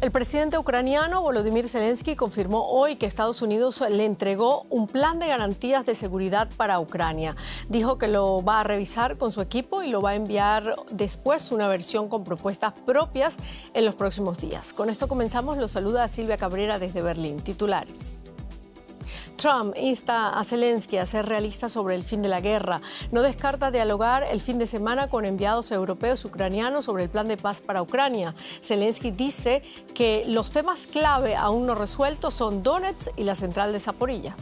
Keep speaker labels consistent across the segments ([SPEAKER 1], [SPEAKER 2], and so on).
[SPEAKER 1] El presidente ucraniano Volodymyr Zelensky confirmó hoy que Estados Unidos le entregó un plan de garantías de seguridad para Ucrania. Dijo que lo va a revisar con su equipo y lo va a enviar después una versión con propuestas propias en los próximos días. Con esto comenzamos. Los saluda Silvia Cabrera desde Berlín. Titulares. Trump insta a Zelensky a ser realista sobre el fin de la guerra. No descarta dialogar el fin de semana con enviados europeos ucranianos sobre el plan de paz para Ucrania. Zelensky dice que los temas clave aún no resueltos son Donetsk y la central de Zaporilla.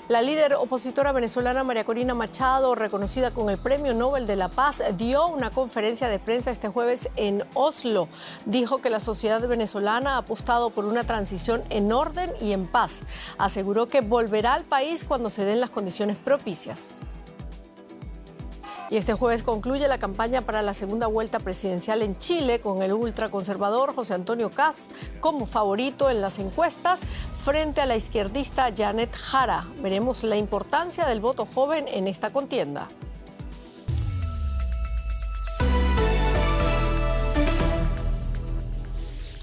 [SPEAKER 1] La líder opositora venezolana María Corina Machado, reconocida con el Premio Nobel de la Paz, dio una conferencia de prensa este jueves en Oslo. Dijo que la sociedad venezolana ha apostado por una transición en orden y en paz. Aseguró que volverá al país cuando se den las condiciones propicias. Y este jueves concluye la campaña para la segunda vuelta presidencial en Chile con el ultraconservador José Antonio Kast como favorito en las encuestas frente a la izquierdista Janet Jara. Veremos la importancia del voto joven en esta contienda.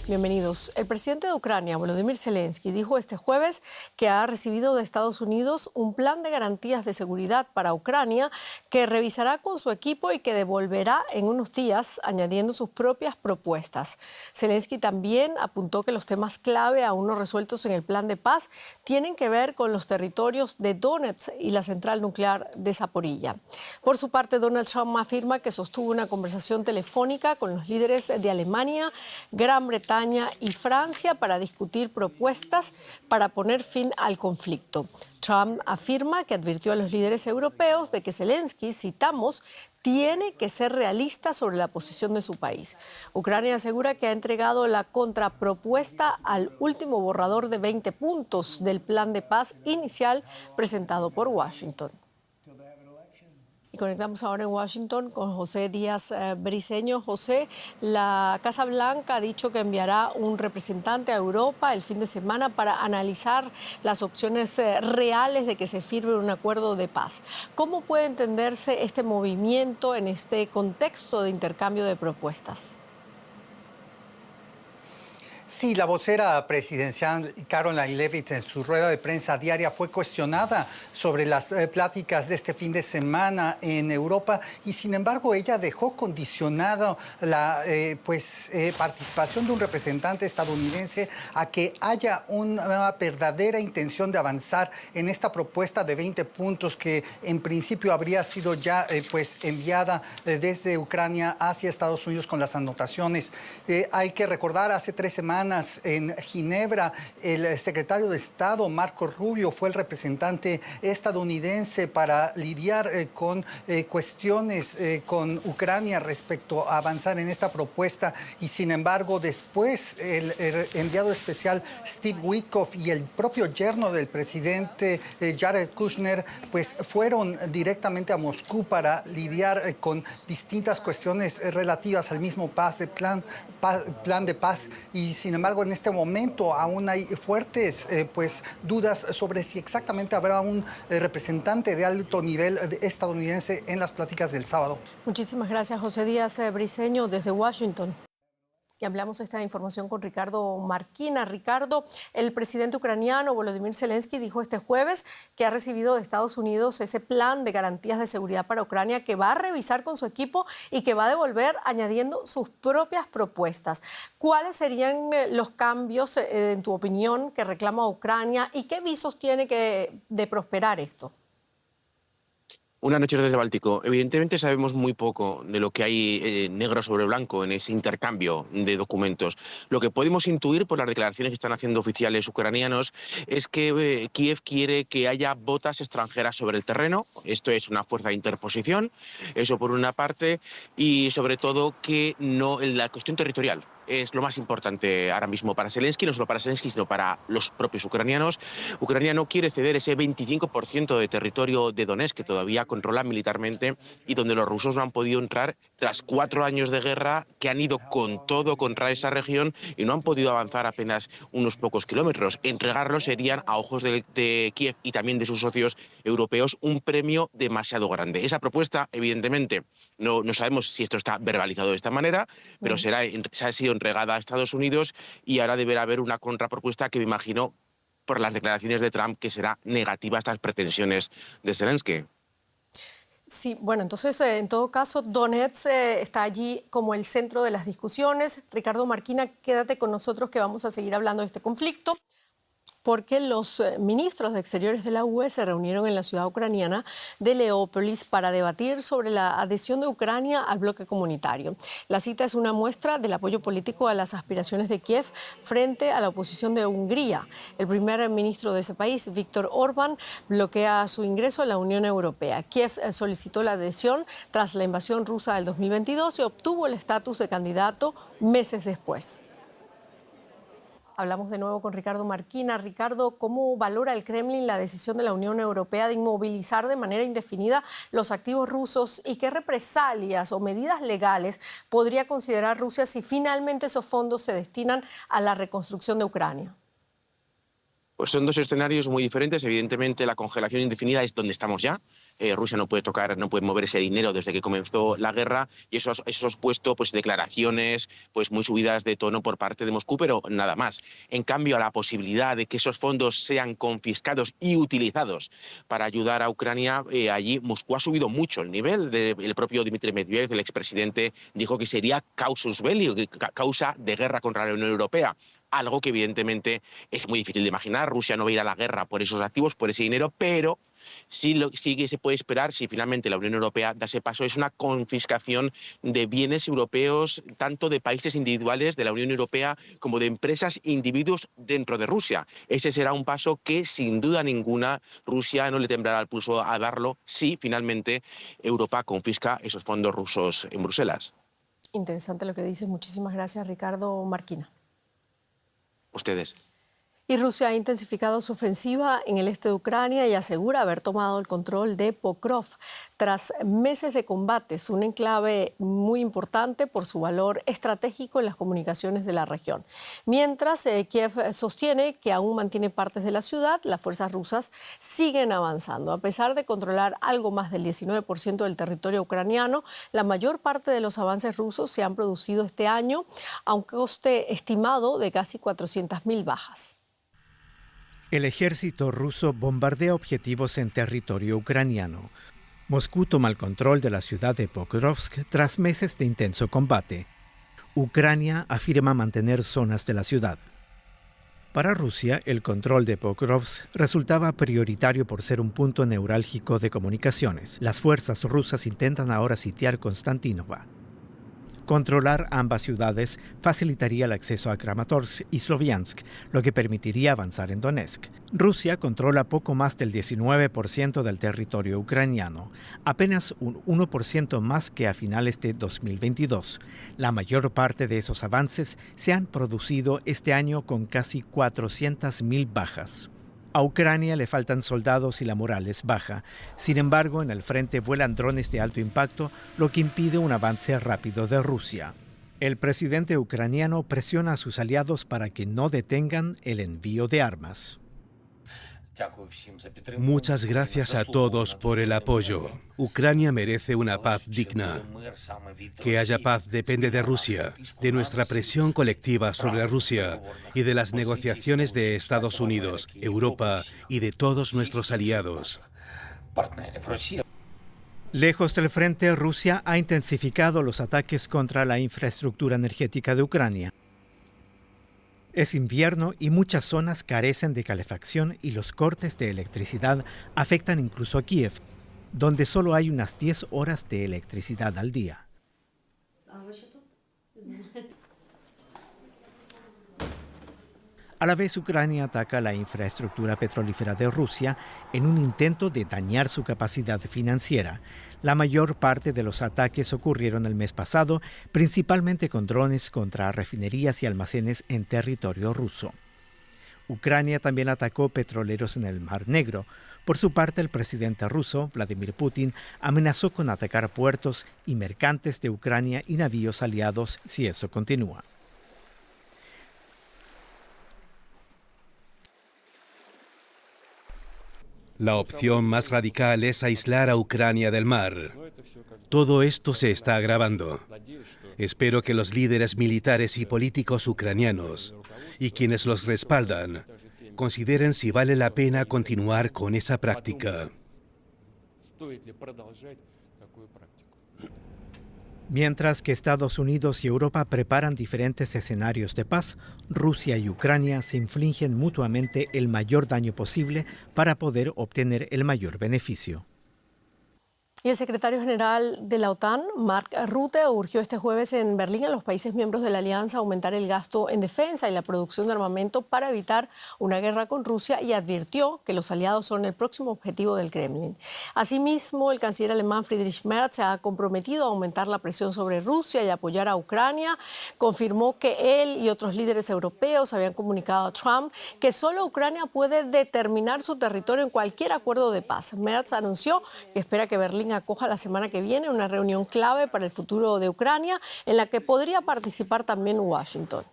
[SPEAKER 1] Bienvenidos. El presidente de Ucrania, Volodymyr Zelensky, dijo este jueves que ha recibido de Estados Unidos un plan de garantías de seguridad para Ucrania que revisará con su equipo y que devolverá en unos días, añadiendo sus propias propuestas. Zelensky también apuntó que los temas clave aún no resueltos en el plan de paz tienen que ver con los territorios de Donetsk y la central nuclear de Zaporilla. Por su parte, Donald Trump afirma que sostuvo una conversación telefónica con los líderes de Alemania, Gran Bretaña y Francia para discutir propuestas para poner fin al conflicto. Trump afirma que advirtió a los líderes europeos de que Zelensky, citamos, tiene que ser realista sobre la posición de su país. Ucrania asegura que ha entregado la contrapropuesta al último borrador de 20 puntos del plan de paz inicial presentado por Washington. Y conectamos ahora en Washington con José Díaz Briceño. José, la Casa Blanca ha dicho que enviará un representante a Europa el fin de semana para analizar las opciones reales de que se firme un acuerdo de paz. ¿Cómo puede entenderse este movimiento en este contexto de intercambio de propuestas?
[SPEAKER 2] Sí, la vocera presidencial Karoline Leavitt en su rueda de prensa diaria fue cuestionada sobre las pláticas de este fin de semana en Europa y sin embargo ella dejó condicionada la participación de un representante estadounidense a que haya una verdadera intención de avanzar en esta propuesta de 20 puntos que en principio habría sido ya enviada desde Ucrania hacia Estados Unidos con las anotaciones. Hay que recordar, hace 3 semanas en Ginebra, el secretario de Estado, Marco Rubio, fue el representante estadounidense para lidiar con cuestiones con Ucrania respecto a avanzar en esta propuesta y sin embargo después el enviado especial Steve Witkoff y el propio yerno del presidente Jared Kushner pues fueron directamente a Moscú para lidiar con distintas cuestiones relativas al mismo plan de paz y sin embargo en este momento aún hay fuertes dudas sobre si exactamente habrá un representante de alto nivel estadounidense en las pláticas del sábado.
[SPEAKER 1] Muchísimas gracias, José Díaz Briceño, desde Washington. Y hablamos esta información con Ricardo Marquina. Ricardo, el presidente ucraniano Volodymyr Zelensky dijo este jueves que ha recibido de Estados Unidos ese plan de garantías de seguridad para Ucrania que va a revisar con su equipo y que va a devolver añadiendo sus propias propuestas. ¿Cuáles serían los cambios, en tu opinión, que reclama Ucrania y qué visos tiene de prosperar esto?
[SPEAKER 3] Buenas noches desde el Báltico. Evidentemente sabemos muy poco de lo que hay negro sobre blanco en ese intercambio de documentos. Lo que podemos intuir por las declaraciones que están haciendo oficiales ucranianos es que Kiev quiere que haya botas extranjeras sobre el terreno. Esto es una fuerza de interposición, eso por una parte, y sobre todo que no la cuestión territorial es lo más importante ahora mismo para Zelensky, no solo para Zelensky, sino para los propios ucranianos. Ucrania no quiere ceder ese 25% de territorio de Donetsk que todavía controla militarmente y donde los rusos no han podido entrar tras 4 años de guerra que han ido con todo contra esa región y no han podido avanzar apenas unos pocos kilómetros. Entregarlo serían, a ojos de Kiev y también de sus socios europeos, un premio demasiado grande. Esa propuesta, evidentemente, no sabemos si esto está verbalizado de esta manera, pero ha sido entregada a Estados Unidos y ahora deberá haber una contrapropuesta que me imagino, por las declaraciones de Trump, que será negativa a estas pretensiones de Zelensky.
[SPEAKER 1] Sí, bueno, entonces en todo caso Donetsk está allí como el centro de las discusiones. Ricardo Marquina, quédate con nosotros que vamos a seguir hablando de este conflicto, porque los ministros de Exteriores de la UE se reunieron en la ciudad ucraniana de Leópolis para debatir sobre la adhesión de Ucrania al bloque comunitario. La cita es una muestra del apoyo político a las aspiraciones de Kiev frente a la oposición de Hungría. El primer ministro de ese país, Viktor Orbán, bloquea su ingreso a la Unión Europea. Kiev solicitó la adhesión tras la invasión rusa del 2022 y obtuvo el estatus de candidato meses después. Hablamos de nuevo con Ricardo Marquina. Ricardo, ¿cómo valora el Kremlin la decisión de la Unión Europea de inmovilizar de manera indefinida los activos rusos y qué represalias o medidas legales podría considerar Rusia si finalmente esos fondos se destinan a la reconstrucción de Ucrania?
[SPEAKER 3] Pues son dos escenarios muy diferentes. Evidentemente, la congelación indefinida es donde estamos ya. Rusia no puede tocar, no puede mover ese dinero desde que comenzó la guerra, y eso ha puesto pues declaraciones pues muy subidas de tono por parte de Moscú, pero nada más. En cambio, a la posibilidad de que esos fondos sean confiscados y utilizados para ayudar a Ucrania, allí Moscú ha subido mucho el nivel. El propio Dmitry Medvedev, el expresidente, dijo que sería casus belli, causa de guerra contra la Unión Europea. Algo que evidentemente es muy difícil de imaginar. Rusia no va a ir a la guerra por esos activos, por ese dinero, pero sí que se puede esperar, si finalmente la Unión Europea da ese paso, es una confiscación de bienes europeos, tanto de países individuales de la Unión Europea como de empresas, individuos dentro de Rusia. Ese será un paso que, sin duda ninguna, Rusia no le temblará el pulso a darlo si finalmente Europa confisca esos fondos rusos en Bruselas.
[SPEAKER 1] Interesante lo que dices. Muchísimas gracias, Ricardo Marquina.
[SPEAKER 3] Ustedes.
[SPEAKER 1] Y Rusia ha intensificado su ofensiva en el este de Ucrania y asegura haber tomado el control de Pokrovsk tras meses de combates, un enclave muy importante por su valor estratégico en las comunicaciones de la región. Mientras Kiev sostiene que aún mantiene partes de la ciudad, las fuerzas rusas siguen avanzando. A pesar de controlar algo más del 19% del territorio ucraniano, la mayor parte de los avances rusos se han producido este año a un coste estimado de casi 400.000 bajas.
[SPEAKER 4] El ejército ruso bombardea objetivos en territorio ucraniano. Moscú toma el control de la ciudad de Pokrovsk tras meses de intenso combate. Ucrania afirma mantener zonas de la ciudad. Para Rusia, el control de Pokrovsk resultaba prioritario por ser un punto neurálgico de comunicaciones. Las fuerzas rusas intentan ahora sitiar Konstantinova. Controlar ambas ciudades facilitaría el acceso a Kramatorsk y Sloviansk, lo que permitiría avanzar en Donetsk. Rusia controla poco más del 19% del territorio ucraniano, apenas un 1% más que a finales de 2022. La mayor parte de esos avances se han producido este año con casi 400.000 bajas. A Ucrania le faltan soldados y la moral es baja. Sin embargo, en el frente vuelan drones de alto impacto, lo que impide un avance rápido de Rusia. El presidente ucraniano presiona a sus aliados para que no detengan el envío de armas.
[SPEAKER 5] Muchas gracias a todos por el apoyo. Ucrania merece una paz digna. Que haya paz depende de Rusia, de nuestra presión colectiva sobre Rusia y de las negociaciones de Estados Unidos, Europa y de todos nuestros aliados.
[SPEAKER 4] Lejos del frente, Rusia ha intensificado los ataques contra la infraestructura energética de Ucrania. Es invierno y muchas zonas carecen de calefacción y los cortes de electricidad afectan incluso a Kiev, donde solo hay unas 10 horas de electricidad al día. A la vez, Ucrania ataca la infraestructura petrolífera de Rusia en un intento de dañar su capacidad financiera. La mayor parte de los ataques ocurrieron el mes pasado, principalmente con drones contra refinerías y almacenes en territorio ruso. Ucrania también atacó petroleros en el Mar Negro. Por su parte, el presidente ruso, Vladimir Putin, amenazó con atacar puertos y mercantes de Ucrania y navíos aliados si eso continúa.
[SPEAKER 5] La opción más radical es aislar a Ucrania del mar. Todo esto se está agravando. Espero que los líderes militares y políticos ucranianos y quienes los respaldan consideren si vale la pena continuar con esa práctica.
[SPEAKER 4] Mientras que Estados Unidos y Europa preparan diferentes escenarios de paz, Rusia y Ucrania se infligen mutuamente el mayor daño posible para poder obtener el mayor beneficio.
[SPEAKER 1] Y el secretario general de la OTAN, Mark Rutte, urgió este jueves en Berlín a los países miembros de la alianza a aumentar el gasto en defensa y la producción de armamento para evitar una guerra con Rusia y advirtió que los aliados son el próximo objetivo del Kremlin. Asimismo, el canciller alemán Friedrich Merz se ha comprometido a aumentar la presión sobre Rusia y apoyar a Ucrania. Confirmó que él y otros líderes europeos habían comunicado a Trump que solo Ucrania puede determinar su territorio en cualquier acuerdo de paz. Merz anunció que espera que Berlín acoja la semana que viene una reunión clave para el futuro de Ucrania, en la que podría participar también Washington.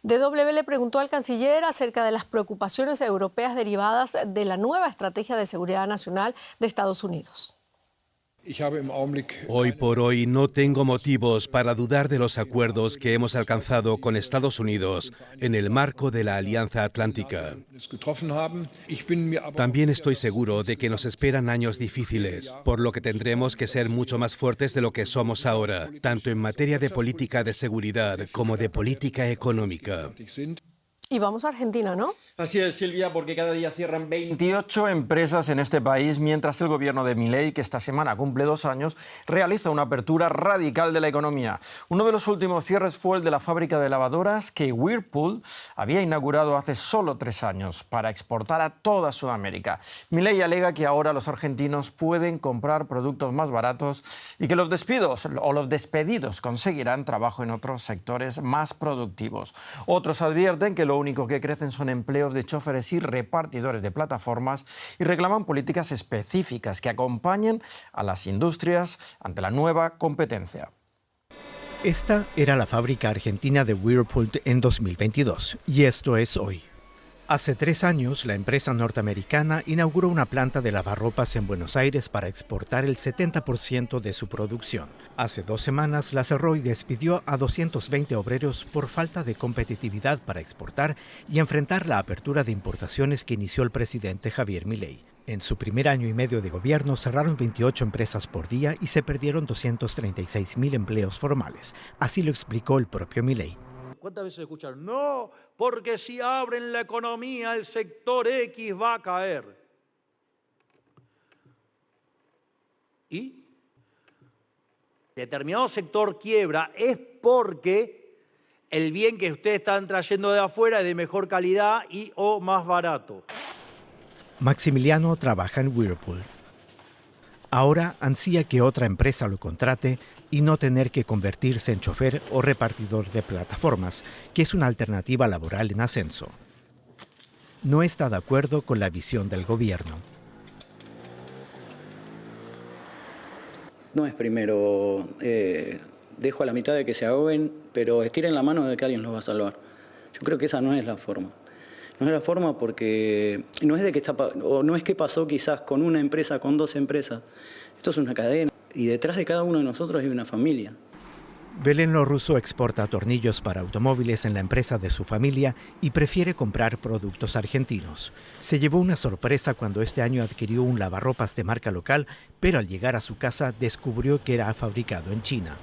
[SPEAKER 1] DW le preguntó al canciller acerca de las preocupaciones europeas derivadas de la nueva estrategia de seguridad nacional de Estados Unidos.
[SPEAKER 5] Hoy por hoy no tengo motivos para dudar de los acuerdos que hemos alcanzado con Estados Unidos en el marco de la Alianza Atlántica. También estoy seguro de que nos esperan años difíciles, por lo que tendremos que ser mucho más fuertes de lo que somos ahora, tanto en materia de política de seguridad como de política económica.
[SPEAKER 1] Y vamos a Argentina, ¿no?
[SPEAKER 6] Así es, Silvia, porque cada día cierran 28 empresas en este país, mientras el gobierno de Milei, que esta semana cumple 2 años, realiza una apertura radical de la economía. Uno de los últimos cierres fue el de la fábrica de lavadoras que Whirlpool había inaugurado hace solo 3 años para exportar a toda Sudamérica. Milei alega que ahora los argentinos pueden comprar productos más baratos y que los despidos o los despedidos conseguirán trabajo en otros sectores más productivos. Otros advierten que lo único que crecen son empleos de choferes y repartidores de plataformas y reclaman políticas específicas que acompañen a las industrias ante la nueva competencia.
[SPEAKER 4] Esta era la fábrica argentina de Whirlpool en 2022 y esto es hoy. Hace 3 años, la empresa norteamericana inauguró una planta de lavarropas en Buenos Aires para exportar el 70% de su producción. Hace 2 semanas la cerró y despidió a 220 obreros por falta de competitividad para exportar y enfrentar la apertura de importaciones que inició el presidente Javier Milei. En su primer año y medio de gobierno cerraron 28 empresas por día y se perdieron 236.000 empleos formales. Así lo explicó el propio Milei.
[SPEAKER 7] ¿Cuántas veces escucharon? No, porque si abren la economía el sector X va a caer. ¿Y? Determinado sector quiebra es porque el bien que ustedes están trayendo de afuera es de mejor calidad y o más barato.
[SPEAKER 4] Maximiliano trabaja en Whirlpool. Ahora ansía que otra empresa lo contrate y no tener que convertirse en chofer o repartidor de plataformas, que es una alternativa laboral en ascenso. No está de acuerdo con la visión del gobierno.
[SPEAKER 8] No es primero, dejo a la mitad de que se ahoguen, pero estiren la mano de que alguien los va a salvar. Yo creo que esa no es la forma. No es la forma porque no es de que está, o no es que pasó quizás con una empresa, con 2 empresas. Esto es una cadena y detrás de cada uno de nosotros hay una familia.
[SPEAKER 4] Belén Lorrusso exporta tornillos para automóviles en la empresa de su familia y prefiere comprar productos argentinos. Se llevó una sorpresa cuando este año adquirió un lavarropas de marca local, pero al llegar a su casa descubrió que era fabricado en China.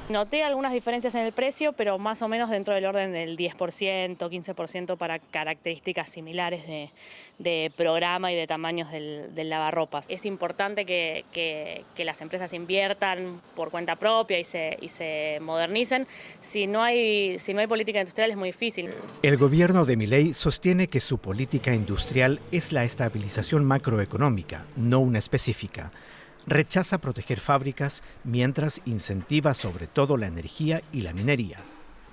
[SPEAKER 9] Noté algunas diferencias en el precio, pero más o menos dentro del orden del 10%, 15% para características similares de programa y de tamaños del lavarropas. Es importante que las empresas inviertan por cuenta propia y se modernicen. Si no hay política industrial es muy difícil.
[SPEAKER 4] El gobierno de Milei sostiene que su política industrial es la estabilización macroeconómica, no una específica. Rechaza proteger fábricas mientras incentiva sobre todo la energía y la minería.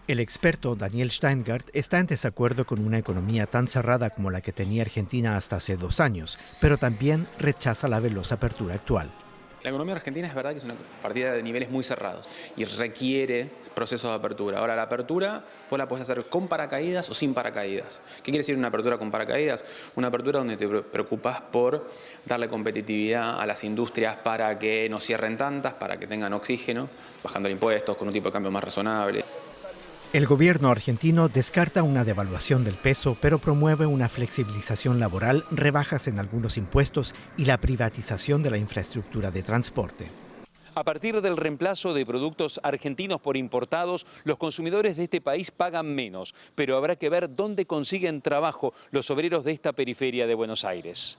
[SPEAKER 4] El experto Daniel Steingart está en desacuerdo con una economía tan cerrada como la que tenía Argentina hasta hace 2 años, pero también rechaza la veloz apertura actual.
[SPEAKER 10] La economía argentina es verdad que es una partida de niveles muy cerrados y requiere procesos de apertura. Ahora, la apertura vos la podés hacer con paracaídas o sin paracaídas. ¿Qué quiere decir una apertura con paracaídas? Una apertura donde te preocupás por darle competitividad a las industrias para que no cierren tantas, para que tengan oxígeno, bajando impuestos, con un tipo de cambio más razonable.
[SPEAKER 4] El gobierno argentino descarta una devaluación del peso, pero promueve una flexibilización laboral, rebajas en algunos impuestos y la privatización de la infraestructura de transporte.
[SPEAKER 11] A partir del reemplazo de productos argentinos por importados, los consumidores de este país pagan menos, pero habrá que ver dónde consiguen trabajo los obreros de esta periferia de Buenos Aires.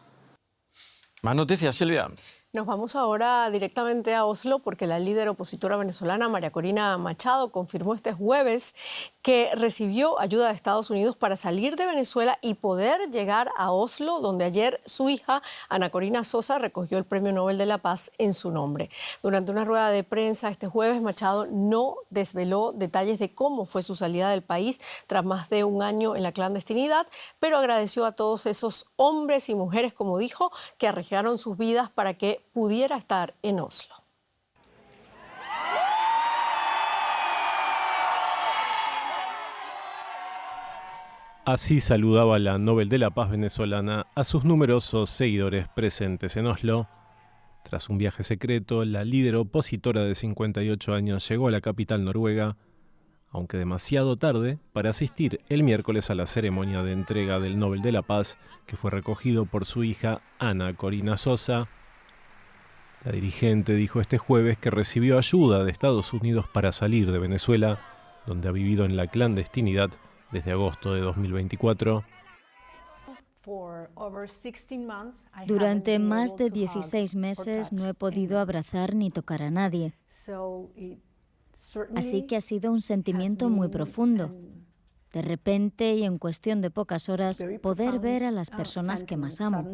[SPEAKER 6] Más noticias, Silvia.
[SPEAKER 1] Nos vamos ahora directamente a Oslo porque la líder opositora venezolana María Corina Machado confirmó este jueves que recibió ayuda de Estados Unidos para salir de Venezuela y poder llegar a Oslo, donde ayer su hija, Ana Corina Sosa, recogió el Premio Nobel de la Paz en su nombre. Durante una rueda de prensa este jueves, Machado no desveló detalles de cómo fue su salida del país tras más de un año en la clandestinidad, pero agradeció a todos esos hombres y mujeres, como dijo, que arriesgaron sus vidas para que pudiera estar en Oslo.
[SPEAKER 12] Así saludaba la Nobel de la Paz venezolana a sus numerosos seguidores presentes en Oslo. Tras un viaje secreto, la líder opositora de 58 años llegó a la capital noruega, aunque demasiado tarde, para asistir el miércoles a la ceremonia de entrega del Nobel de la Paz, que fue recogido por su hija Ana Corina Sosa. La dirigente dijo este jueves que recibió ayuda de Estados Unidos para salir de Venezuela, donde ha vivido en la clandestinidad desde agosto de 2024.
[SPEAKER 13] Durante más de 16 meses no he podido abrazar ni tocar a nadie. Así que ha sido un sentimiento muy profundo. De repente y en cuestión de pocas horas, poder ver a las personas que más amo,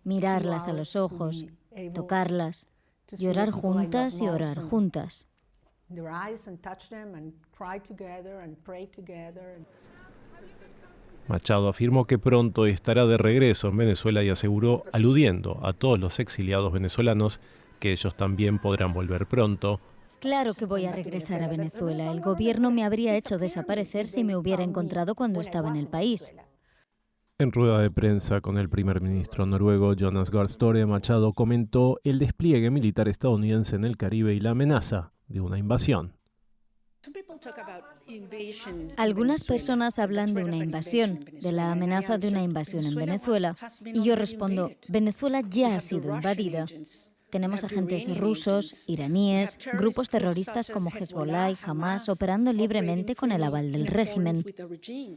[SPEAKER 13] mirarlas a los ojos, tocarlas, llorar juntas y orar juntas.
[SPEAKER 12] Machado afirmó que pronto estará de regreso en Venezuela y aseguró, aludiendo a todos los exiliados venezolanos, que ellos también podrán volver pronto.
[SPEAKER 13] Claro que voy a regresar a Venezuela. El gobierno me habría hecho desaparecer si me hubiera encontrado cuando estaba en el país.
[SPEAKER 12] En rueda de prensa con el primer ministro noruego Jonas Gahr Støre, Machado comentó el despliegue militar estadounidense en el Caribe y la amenaza de una invasión.
[SPEAKER 13] Algunas personas hablan de una invasión, de la amenaza de una invasión en Venezuela, y yo respondo, Venezuela ya ha sido invadida. Tenemos agentes rusos, iraníes, grupos terroristas como Hezbollah y Hamas operando libremente con el aval del régimen.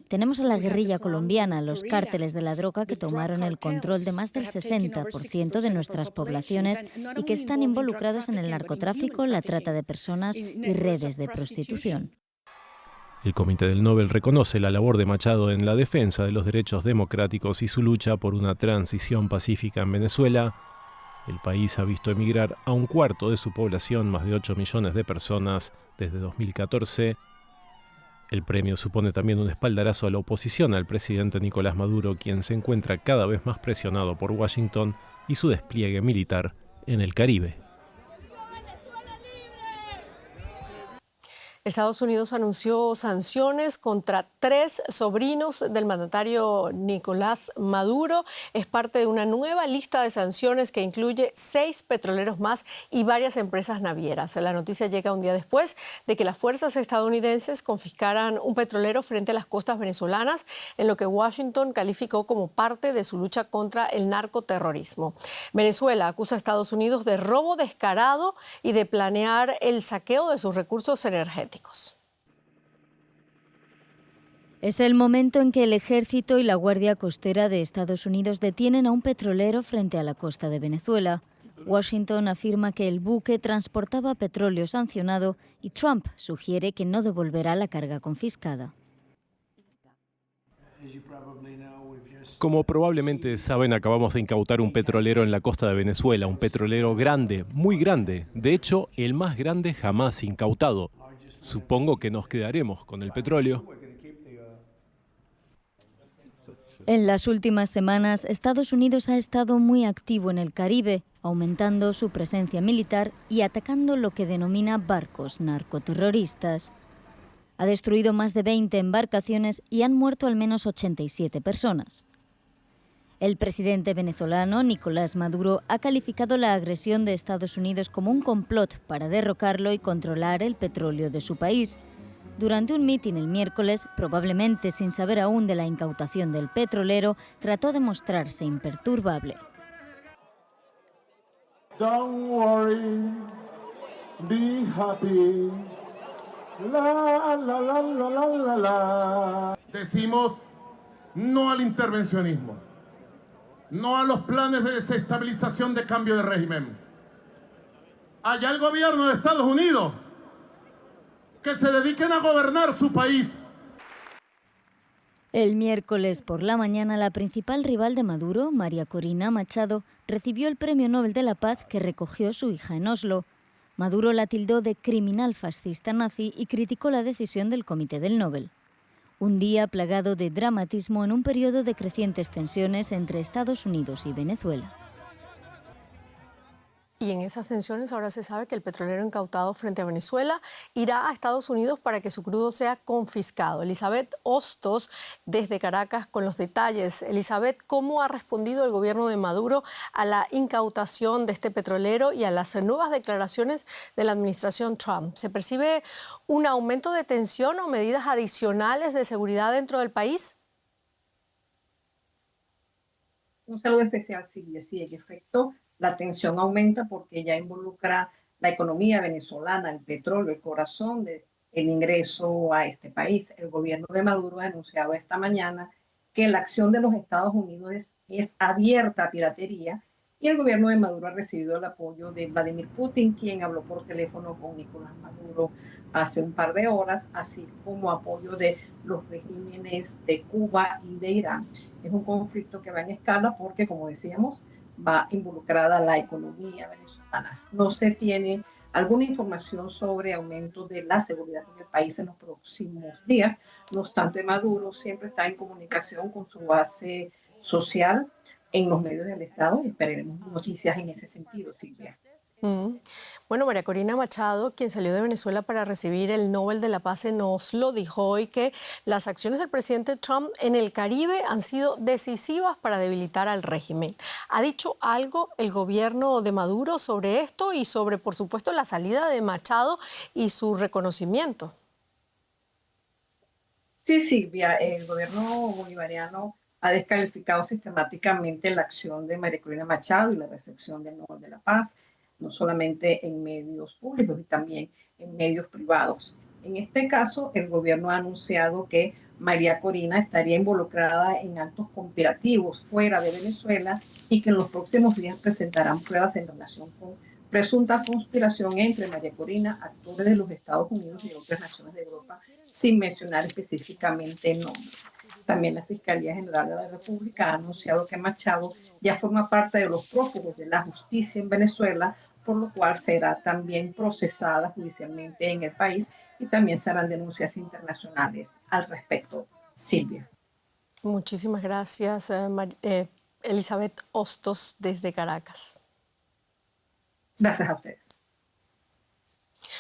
[SPEAKER 13] Tenemos a la guerrilla colombiana, los cárteles de la droga que tomaron el control de más del 60% de nuestras poblaciones y que están involucrados en el narcotráfico, la trata de personas y redes de prostitución.
[SPEAKER 12] El Comité del Nobel reconoce la labor de Machado en la defensa de los derechos democráticos y su lucha por una transición pacífica en Venezuela. El país ha visto emigrar a un cuarto de su población, más de 8 millones de personas, desde 2014. El premio supone también un espaldarazo a la oposición al presidente Nicolás Maduro, quien se encuentra cada vez más presionado por Washington y su despliegue militar en el Caribe.
[SPEAKER 1] Estados Unidos anunció sanciones contra 3 sobrinos del mandatario Nicolás Maduro. Es parte de una nueva lista de sanciones que incluye 6 petroleros más y varias empresas navieras. La noticia llega un día después de que las fuerzas estadounidenses confiscaran un petrolero frente a las costas venezolanas, en lo que Washington calificó como parte de su lucha contra el narcoterrorismo. Venezuela acusa a Estados Unidos de robo descarado y de planear el saqueo de sus recursos energéticos.
[SPEAKER 13] Es el momento en que el Ejército y la Guardia Costera de Estados Unidos detienen a un petrolero frente a la costa de Venezuela. Washington afirma que el buque transportaba petróleo sancionado y Trump sugiere que no devolverá la carga confiscada.
[SPEAKER 12] Como probablemente saben, acabamos de incautar un petrolero en la costa de Venezuela, un petrolero grande, muy grande, de hecho el más grande jamás incautado. Supongo que nos quedaremos con el petróleo.
[SPEAKER 13] En las últimas semanas, Estados Unidos ha estado muy activo en el Caribe, aumentando su presencia militar y atacando lo que denomina barcos narcoterroristas. Ha destruido más de 20 embarcaciones y han muerto al menos 87 personas. El presidente venezolano, Nicolás Maduro, ha calificado la agresión de Estados Unidos como un complot para derrocarlo y controlar el petróleo de su país. Durante un mitin el miércoles, probablemente sin saber aún de la incautación del petrolero, trató de mostrarse imperturbable.
[SPEAKER 14] Don't worry, be happy. La, la, la, la, la, la, la. Decimos no al intervencionismo, no a los planes de desestabilización de cambio de régimen. Allá el gobierno de Estados Unidos, que se dediquen a gobernar su país.
[SPEAKER 13] El miércoles por la mañana, la principal rival de Maduro, María Corina Machado, recibió el Premio Nobel de la Paz que recogió su hija en Oslo. Maduro la tildó de criminal fascista nazi y criticó la decisión del Comité del Nobel. Un día plagado de dramatismo en un periodo de crecientes tensiones entre Estados Unidos y Venezuela.
[SPEAKER 1] Y en esas tensiones ahora se sabe que el petrolero incautado frente a Venezuela irá a Estados Unidos para que su crudo sea confiscado. Elizabeth Hostos, desde Caracas, con los detalles. Elizabeth, ¿cómo ha respondido el gobierno de Maduro a la incautación de este petrolero y a las nuevas declaraciones de la administración Trump? ¿Se percibe un aumento de tensión o medidas adicionales de seguridad dentro del país?
[SPEAKER 15] Un saludo especial, Silvia. Sí, en efecto, la tensión aumenta porque ya involucra la economía venezolana, el petróleo, el corazón del ingreso a este país. El gobierno de Maduro ha anunciado esta mañana que la acción de los Estados Unidos es abierta a piratería y el gobierno de Maduro ha recibido el apoyo de Vladimir Putin, quien habló por teléfono con Nicolás Maduro hace un par de horas, así como apoyo de los regímenes de Cuba y de Irán. Es un conflicto que va en escala porque, como decíamos, va involucrada la economía venezolana. No se tiene alguna información sobre aumento de la seguridad en el país en los próximos días. No obstante, Maduro siempre está en comunicación con su base social en los medios del Estado y esperaremos noticias en ese sentido, Silvia.
[SPEAKER 1] Bueno, María Corina Machado, quien salió de Venezuela para recibir el Nobel de la Paz en Oslo, dijo hoy que las acciones del presidente Trump en el Caribe han sido decisivas para debilitar al régimen. ¿Ha dicho algo el gobierno de Maduro sobre esto y sobre, por supuesto, la salida de Machado y su reconocimiento?
[SPEAKER 15] Sí, Silvia, el gobierno bolivariano ha descalificado sistemáticamente la acción de María Corina Machado y la recepción del Nobel de la Paz, no solamente en medios públicos y también en medios privados. En este caso, el gobierno ha anunciado que María Corina estaría involucrada en actos conspirativos fuera de Venezuela y que en los próximos días presentarán pruebas en relación con presunta conspiración entre María Corina, actores de los Estados Unidos y otras naciones de Europa, sin mencionar específicamente nombres. También la Fiscalía General de la República ha anunciado que Machado ya forma parte de los prófugos de la justicia en Venezuela, por lo cual será también procesada judicialmente en el país y también se harán denuncias internacionales al respecto. Silvia.
[SPEAKER 1] Muchísimas gracias, Elizabeth Hostos, desde Caracas.
[SPEAKER 15] Gracias a ustedes.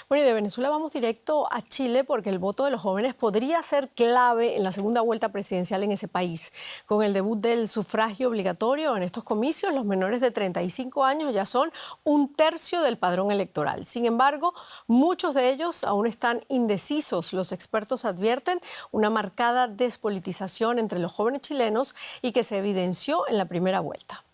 [SPEAKER 1] Bueno, y de Venezuela vamos directo a Chile porque el voto de los jóvenes podría ser clave en la segunda vuelta presidencial en ese país. Con el debut del sufragio obligatorio en estos comicios, los menores de 35 años ya son 1/3 del padrón electoral. Sin embargo, muchos de ellos aún están indecisos. Los expertos advierten una marcada despolitización entre los jóvenes chilenos y que se evidenció en la primera vuelta.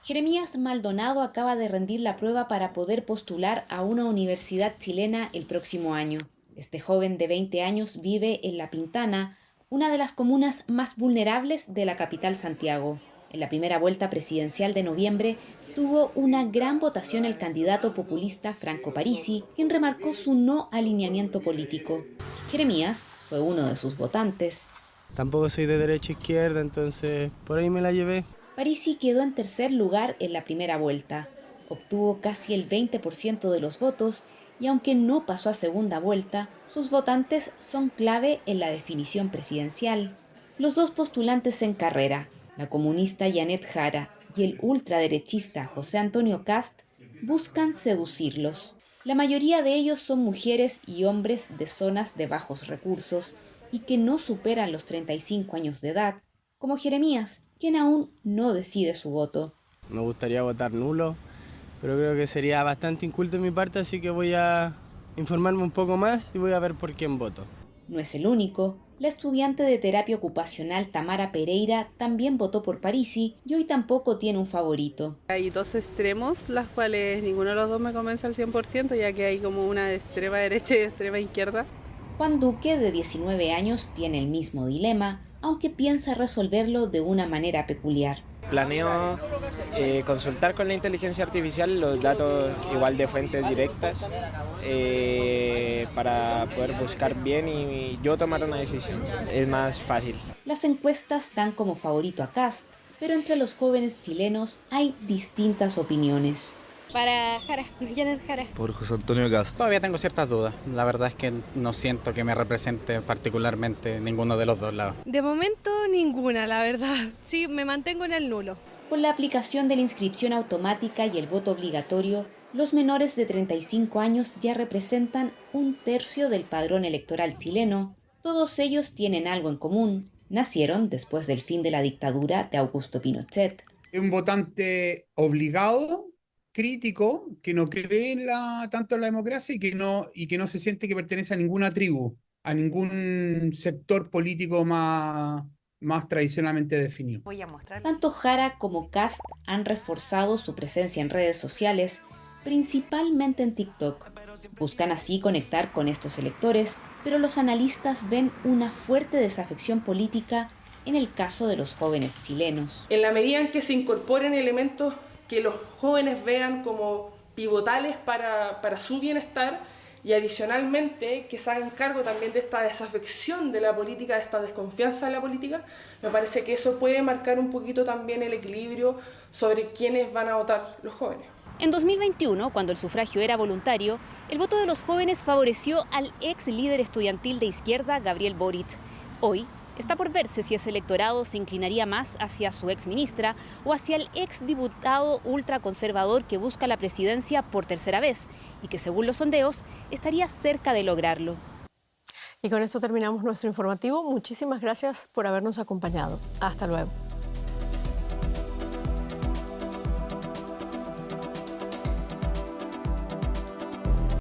[SPEAKER 16] Jeremías Maldonado acaba de rendir la prueba para poder postular a una universidad chilena el próximo año. Este joven de 20 años vive en La Pintana, una de las comunas más vulnerables de la capital Santiago. En la primera vuelta presidencial de noviembre tuvo una gran votación el candidato populista Franco Parisi, quien remarcó su no alineamiento político. Jeremías fue uno de sus votantes.
[SPEAKER 17] Tampoco soy de derecha izquierda, entonces por ahí me la llevé.
[SPEAKER 16] Parisi quedó en tercer lugar en la primera vuelta. Obtuvo casi el 20% de los votos y aunque no pasó a segunda vuelta, sus votantes son clave en la definición presidencial. Los dos postulantes en carrera, la comunista Janet Jara y el ultraderechista José Antonio Kast, buscan seducirlos. La mayoría de ellos son mujeres y hombres de zonas de bajos recursos y que no superan los 35 años de edad, como Jeremías, quien aún no decide su voto.
[SPEAKER 17] Me gustaría votar nulo, pero creo que sería bastante inculto de mi parte, así que voy a informarme un poco más y voy a ver por quién voto.
[SPEAKER 16] No es el único. La estudiante de terapia ocupacional Tamara Pereira también votó por Parisi y hoy tampoco tiene un favorito.
[SPEAKER 18] Hay dos extremos, las cuales ninguno de los dos me convence al 100%, ya que hay como una extrema derecha y extrema izquierda.
[SPEAKER 16] Juan Duque, de 19 años, tiene el mismo dilema, aunque piensa resolverlo de una manera peculiar.
[SPEAKER 19] Planeo consultar con la inteligencia artificial los datos igual de fuentes directas para poder buscar bien y yo tomar una decisión. Es más fácil.
[SPEAKER 16] Las encuestas dan como favorito a Kast, pero entre los jóvenes chilenos hay distintas opiniones.
[SPEAKER 20] Para Jara, Janet Jara.
[SPEAKER 21] Por José Antonio Kast.
[SPEAKER 22] Todavía tengo ciertas dudas. La verdad es que no siento que me represente particularmente ninguno de los dos lados.
[SPEAKER 20] De momento ninguna, la verdad. Sí, me mantengo en el nulo.
[SPEAKER 16] Con la aplicación de la inscripción automática y el voto obligatorio, los menores de 35 años ya representan 1/3 del padrón electoral chileno. Todos ellos tienen algo en común. Nacieron después del fin de la dictadura de Augusto Pinochet.
[SPEAKER 23] Es un votante obligado, crítico, que no cree tanto en la democracia y que no se siente que pertenece a ninguna tribu, a ningún sector político más tradicionalmente definido.
[SPEAKER 16] Tanto Jara como Kast han reforzado su presencia en redes sociales, principalmente en TikTok. Buscan así conectar con estos electores, pero los analistas ven una fuerte desafección política en el caso de los jóvenes chilenos.
[SPEAKER 24] En la medida en que se incorporen elementos que los jóvenes vean como pivotales para su bienestar y adicionalmente que se hagan cargo también de esta desafección de la política, de esta desconfianza de la política, me parece que eso puede marcar un poquito también el equilibrio sobre quiénes van a votar los jóvenes.
[SPEAKER 25] En 2021, cuando el sufragio era voluntario, el voto de los jóvenes favoreció al ex líder estudiantil de izquierda, Gabriel Boric. Hoy está por verse si ese electorado se inclinaría más hacia su ex ministra o hacia el ex diputado ultraconservador que busca la presidencia por tercera vez y que, según los sondeos, estaría cerca de lograrlo.
[SPEAKER 1] Y con esto terminamos nuestro informativo. Muchísimas gracias por habernos acompañado. Hasta luego.